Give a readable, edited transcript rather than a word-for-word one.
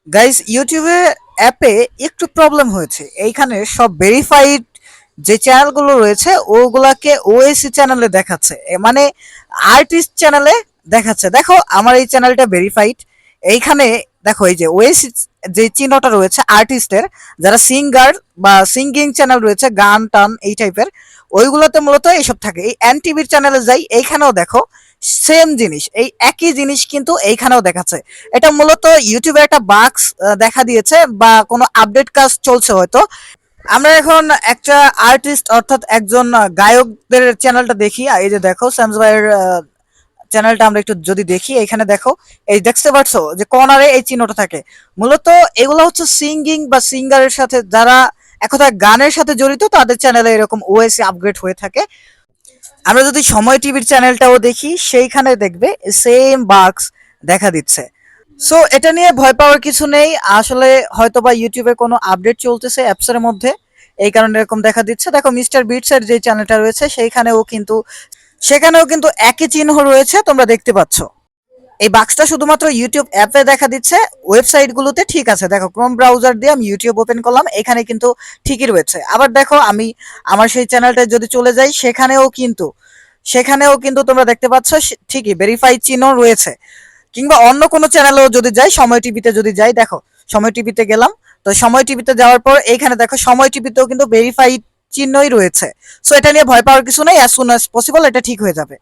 Guys ইউটিউবে অ্যাপে একটু প্রবলেম হয়েছে। এইখানে সব ভেরিফাইড যে চ্যানেলগুলো রয়েছে ওগুলাকে ওএসি চ্যানেলে দেখাচ্ছে, মানে আর্টিস্ট চ্যানেলে দেখাচ্ছে। দেখো আমার এই চ্যানেলটা ভেরিফাইড। এইখানে দেখো এই যে ওএসি যে চিহ্নটা রয়েছে আর্টিস্টের, যারা সিঙ্গার বা সিঙ্গিং চ্যানেল রয়েছে, গান টান এই টাইপের, ওইগুলোতে মূলত এইসব থাকে। এই এনটিভির চ্যানেলে যাই, এইখানেও দেখো সেম জিনিস, এই একই জিনিস কিন্তু এইখানেও দেখাচ্ছে। এটা মূলত ইউটিউবে একটা বাক্স দেখা দিয়েছে বা কোনো আপডেট কাজ চলছে হয়তো। আমরা এখন একটা আর্টিস্ট অর্থাৎ একজন গায়কদের চ্যানেলটা দেখি। এই যে দেখো স্যামস ভাইয়ের চ্যানেলটা আমরা একটু যদি দেখি, এখানে দেখো এই দেখতে পাচ্ছ যে কর্নারে এই চিহ্নটা থাকে। মূলত এগুলো হচ্ছে সিঙ্গিং বা সিঙ্গারের সাথে যারা এক কথায় গানের সাথে জড়িত, তাদের চ্যানেলে এরকম ওএসি আপগ্রেড হয়ে থাকে। আমরা যদি সময় টিভির চ্যানেলটাও দেখি, সেইখানে দেখবে সেম বাক্স দেখা দিচ্ছে। সো এটা নিয়ে ভয় পাওয়ার কিছু নেই। আসলে হয়তোবা ইউটিউবে কোনো আপডেট চলতেছে অ্যাপসের মধ্যে, এই কারণে এরকম দেখা দিচ্ছে। দেখো মিস্টার বিটসের যে চ্যানেলটা রয়েছে সেইখানেও কিন্তু সেখানেও কিন্তু একই চিহ্ন রয়েছে, তোমরা দেখতে পাচ্ছ। এই বাক্সটা শুধুমাত্র ইউটিউব অ্যাপে দেখা দিচ্ছে, ওয়েবসাইটগুলোতে ঠিক আছে। দেখো ক্রোম ব্রাউজার দিয়ে আমি ইউটিউব ওপেন করলাম, এখানে কিন্তু ঠিকই রয়েছে। আবার দেখো আমি আমার সেই চ্যানেলটা যদি চলে যাই, সেখানেও কিন্তু তোমরা দেখতে পাচ্ছ ঠিকই ভেরিফাইড চিহ্ন রয়েছে। কিংবা অন্য কোনো চ্যানেলেও যদি যাই, সময় টিভিতে যদি যাই, দেখো সময় টিভিতে গেলাম, তো সময় টিভিতে যাওয়ার পর এইখানে দেখো সময় টিভিতেও কিন্তু ভেরিফাইড চিহ্নই রয়েছে। সো এটা নিয়ে ভয় পাওয়ার কিছু নেই, অ্যাজ সুন অ্যাজ পসিবল এটা ঠিক হয়ে যাবে।